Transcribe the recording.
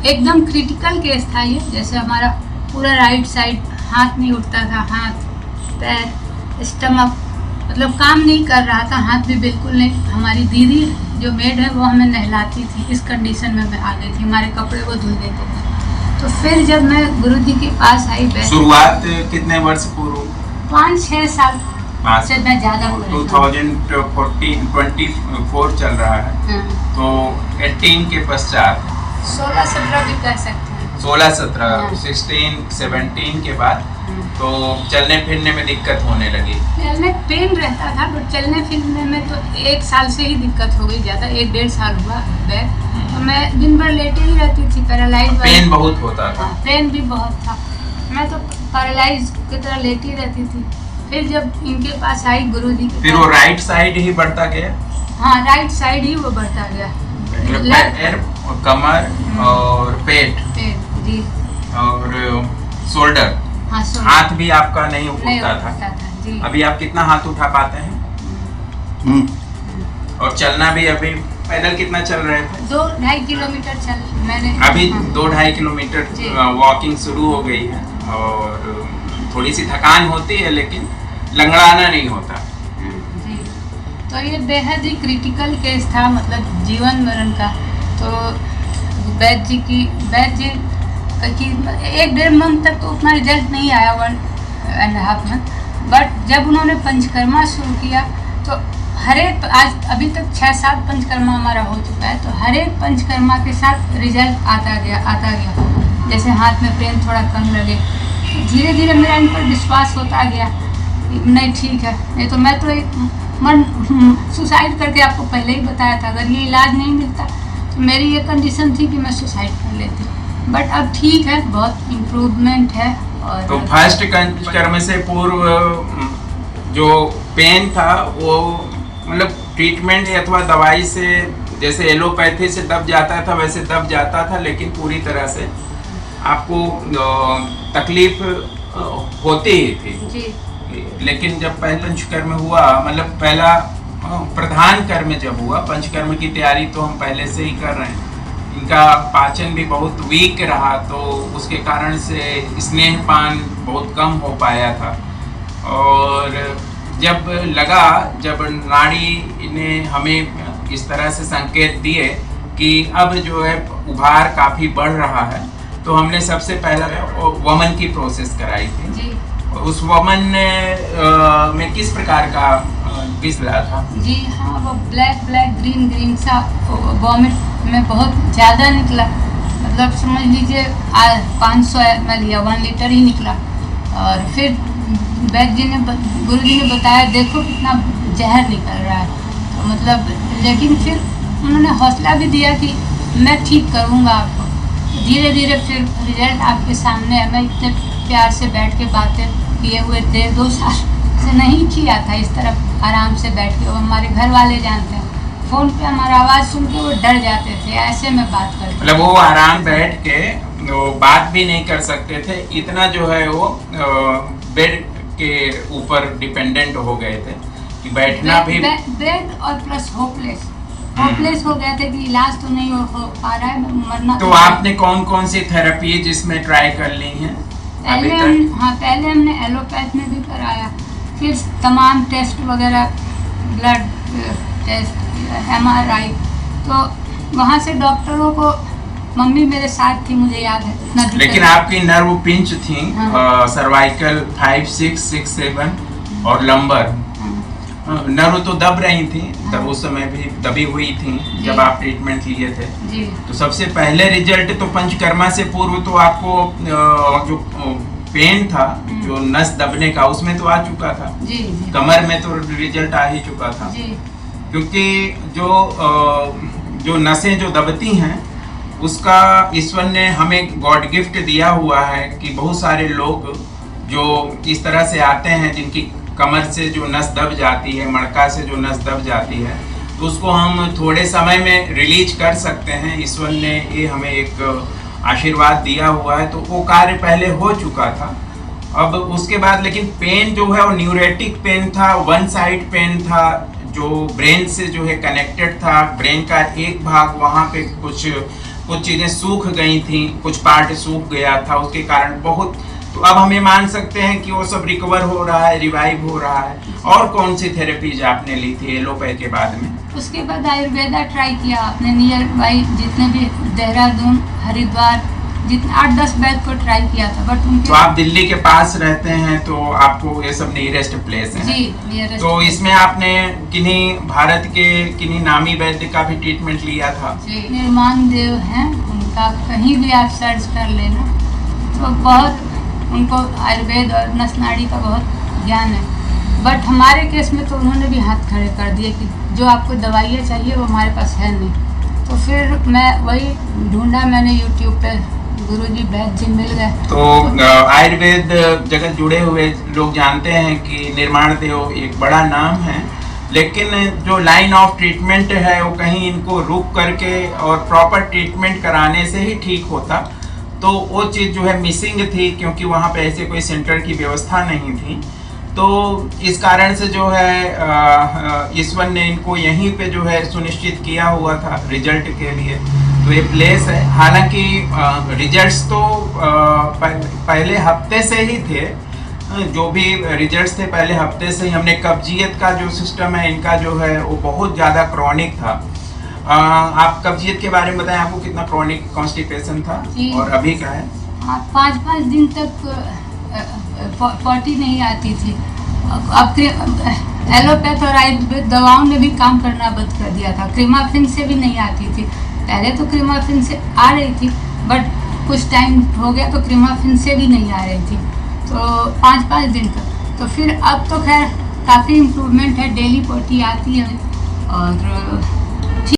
एकदम critical case था ये। जैसे हमारा पूरा राइट साइड हाथ नहीं उठता था, हाथ पैर स्टमक मतलब काम नहीं कर रहा था, हाथ भी बिल्कुल नहीं। हमारी दीदी जो मेड है वो हमें नहलाती थी, इस कंडीशन में मैं आ गई थी, हमारे कपड़े वो धुल देते थे। तो फिर जब मैं गुरुजी के पास आई, शुरुआत कितने वर्ष पूर्व? 5-6 साल से मैं ज़्यादा 2024 चल रहा है। तो 18 के पश्चात 16-17 भी कर सकते हैं, 16-17 16-17 के बाद तो चलने फिरने में दिक्कत होने लगी। चलने पेन रहता था, बट चलने फिरने में तो 1 साल से ही दिक्कत हो गई, ज़्यादा 1-1.5 साल हुआ बैक। तो मैं दिन भर लेटी ही रहती थी, पैरालाइज। पेन बहुत होता था? पेन भी बहुत था, मैं तो पैरालाइज की तरह लेटी रहती थी। फिर जब इनके पास आई गुरुजी के, फिर वो राइट साइड ही बढ़ता गया? हाँ, राइट साइड ही वो बढ़ता गया, पैर, कमर और पेट जी, और शोल्डर। हाँ, हाथ भी आपका नहीं उठता था जी। अभी आप कितना हाथ उठा पाते हैं? और चलना भी अभी पैदल कितना चल रहे थे? 2-2.5 किलोमीटर चल मैंने अभी 2-2.5 किलोमीटर वॉकिंग शुरू हो गई है और थोड़ी सी थकान होती है लेकिन लंगड़ाना नहीं होता जी। तो ये बेहद ही क्रिटिकल केस था, मतलब जीवन मरण का। तो वैद्य जी की 1-1.5 मंथ तक तो उतना रिजल्ट नहीं आया, 1.5 मंथ। बट जब उन्होंने पंचकर्मा शुरू किया तो हर एक, आज अभी तक 6-7 पंचकर्मा हमारा हो चुका है, तो हर एक पंचकर्मा के साथ रिजल्ट आता गया। जैसे हाथ में पेन थोड़ा कम लगे, धीरे धीरे मेरा इन पर विश्वास होता गया, नहीं ठीक है। नहीं तो मैं तो सुसाइड करके आपको पहले ही बताया था, अगर ये इलाज नहीं मिलता तो मेरी ये कंडीशन थी कि मैं सुसाइड कर लेती। बट अब ठीक है, बहुत इम्प्रूवमेंट है। और तो फर्स्ट कर्म से पूर्व जो पेन था वो मतलब ट्रीटमेंट अथवा दवाई से, जैसे एलोपैथी से दब जाता था वैसे दब जाता था, लेकिन पूरी तरह से आपको तकलीफ होती ही थी जी। लेकिन जब पहला पंचकर्म हुआ, मतलब पहला प्रधान कर्म जब हुआ, पंचकर्म की तैयारी तो हम पहले से ही कर रहे हैं, इनका पाचन भी बहुत वीक रहा तो उसके कारण से स्नेहपान बहुत कम हो पाया था। और जब लगा, जब नाड़ी ने हमें इस तरह से संकेत दिए कि अब जो है उभार काफ़ी बढ़ रहा है, तो हमने सबसे पहला वमन की प्रोसेस कराई थी जी। उस वमन में किस प्रकार का विष रहा था? जी हाँ, वो ब्लैक ग्रीन सा वॉमिट में बहुत ज़्यादा निकला, मतलब समझ लीजिए 500 ml या 1 लीटर ही निकला। और फिर वैद्य जी ने, गुरु जी ने बताया देखो कितना जहर निकल रहा है, तो मतलब, लेकिन फिर उन्होंने हौसला भी दिया कि मैं ठीक करूँगा आपको। धीरे धीरे फिर रिजल्ट आपके सामने है। मैं इतने प्यार से बैठ के बातें किए हुए 1.5-2 साल से नहीं किया था इस तरह आराम से बैठ के। वो हमारे घर वाले जानते हैं, फ़ोन पे हमारा आवाज़ सुन के वो डर जाते थे, ऐसे में बात करते। मतलब वो आराम बैठ के वो बात भी नहीं कर सकते थे, इतना जो है वो बेड के ऊपर डिपेंडेंट हो गए थे कि बैठना भी बेड और प्लस होपलेस हो गए थे कि इलाज तो नहीं हो पा रहा है, मरना। तो आपने कौन कौन सी थेरेपी जिसमें ट्राई कर ली हैं? पहले हमने एलोपैथ में भी कराया, फिर तमाम टेस्ट वगैरह, ब्लड टेस्ट, MRI, तो वहाँ से डॉक्टरों को, मम्मी मेरे साथ थी, मुझे याद है। लेकिन आपकी नर्व पिंच थी, सर्वाइकल 5, 6, 6, 7 और लंबर नर्व तो दब रही थी तब, उस समय भी दबी हुई थी जब आप ट्रीटमेंट लिए थे जी। तो सबसे पहले रिजल्ट तो पंचकर्मा से पूर्व तो आपको जो पेन था, जो नस दबने का, उसमें तो आ चुका था जी। कमर में तो रिजल्ट आ ही चुका था जी। क्योंकि जो नसें जो दबती हैं उसका ईश्वर ने हमें गॉड गिफ्ट दिया हुआ है कि बहुत सारे लोग जो इस तरह से आते हैं जिनकी कमर से जो नस दब जाती है, मणका से जो नस दब जाती है, तो उसको हम थोड़े समय में रिलीज कर सकते हैं। ईश्वर ने ये हमें एक आशीर्वाद दिया हुआ है, तो वो कार्य पहले हो चुका था। अब उसके बाद लेकिन पेन जो है वो न्यूरेटिक पेन था, वन साइड पेन था, जो ब्रेन से जो है कनेक्टेड था। ब्रेन का एक भाग, वहाँ पे कुछ चीज़ें सूख गई थी, कुछ पार्ट सूख गया था, उसके कारण बहुत, तो अब हमें मान सकते हैं कि वो सब रिकवर हो रहा है, रिवाइव हो रहा है। और कौन सी थेरेपीज आपने ली थी एलोपैथी के बाद में? उसके बाद आयुर्वेदा ट्राई किया आपने, नियर बाई जितने भी देहरादून, हरिद्वार, जितने 8-10 वैद्य को ट्राई किया था, बट उनके। तो आप दिल्ली के पास रहते हैं तो आपको ये सब नियरेस्ट प्लेस है जी, नियरेस्ट। तो इसमें आपने किन्हीं भारत के किन्हीं नामी वैद्य का भी ट्रीटमेंट लिया था? जी, निर्माण देव हैं, उनका कहीं भी आप सर्च कर लेना, तो बहुत उनको आयुर्वेद और नस नाड़ी का बहुत ज्ञान है। बट हमारे केस में तो उन्होंने भी हाथ खड़े कर दिए कि जो आपको दवाइयाँ चाहिए वो हमारे पास है नहीं। तो फिर मैं वही ढूंढा, मैंने यूट्यूब पे, गुरुजी वैद्य जी मिल गए। तो आयुर्वेद जगत जुड़े हुए लोग जानते हैं कि निर्माण देव एक बड़ा नाम है, लेकिन जो लाइन ऑफ ट्रीटमेंट है वो कहीं इनको रुक करके और प्रॉपर ट्रीटमेंट कराने से ही ठीक होता, तो वो चीज़ जो है मिसिंग थी, क्योंकि वहाँ पे ऐसे कोई सेंटर की व्यवस्था नहीं थी। तो इस कारण से जो है ईश्वर ने इनको यहीं पे जो है सुनिश्चित किया हुआ था रिजल्ट के लिए, तो ये प्लेस है। हालांकि रिजल्ट्स तो पहले हफ्ते से ही थे, जो भी रिजल्ट्स थे पहले हफ्ते से ही। हमने कब्जियत का जो सिस्टम है इनका जो है वो बहुत ज़्यादा क्रॉनिक था। आप कब्जियत के बारे में बताएं, आपको कितना क्रॉनिक कॉन्स्टिपेशन था और अभी क्या है? 5-5 दिन तक पॉटी नहीं आती थी। अब एलोपैथ और आयुर्वेद दवाओं ने भी काम करना बंद कर दिया था। क्रीमाफिन से भी नहीं आती थी, पहले तो क्रीमाफिन से आ रही थी, बट कुछ टाइम हो गया तो क्रीमाफिन से भी नहीं आ रही थी, तो 5-5 दिन तक। तो फिर अब तो खैर काफ़ी इम्प्रूवमेंट है, डेली पॉटी आती है और